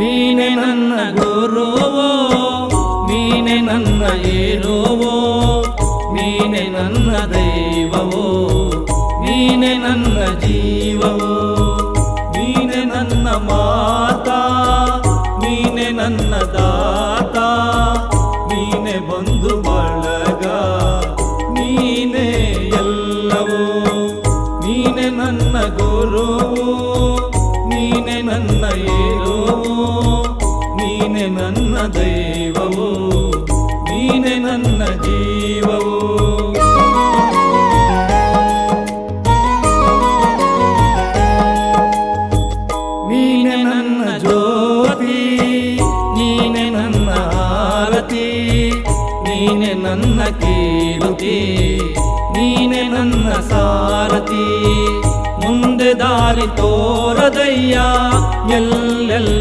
ನೀನೆ ನನ್ನ ಗುರುವೋ, ನೀನೆ ನನ್ನ ಏರುವೋ, ನೀನೆ ನನ್ನ ದೈವವೋ, ನೀನೆ ನನ್ನ ಜೀವವೋ, ನೀನೆ ನನ್ನ ಮಾತಾ, ನೀನೆ ನನ್ನ ದಾತ, ನೀನೆ ಬಂಧು ಬಳಗ, ನೀನೆ ಎಲ್ಲವೋ. ನೀನೆ ನನ್ನ ಗುರುವು, ನೀನೆ ನನ್ನ ಏರುವೋ, ನೀನೆ ನನ್ನ ದೈವವೋ, ನೀನೆ ನನ್ನ ಜೀವವೋ. ನೀನೆ ನನ್ನ ಜ್ಯೋತಿ, ನೀನೆ ನನ್ನ ಆರತಿ, ನೀನೆ ನನ್ನ ಕೀರ್ತಿ, ನೀನೆ ನನ್ನ ಸಾರಥಿ. ಮುಂದೆ ದಾರಿ ತೋರದಯ್ಯ, ಎಲ್ಲೆಲ್ಲ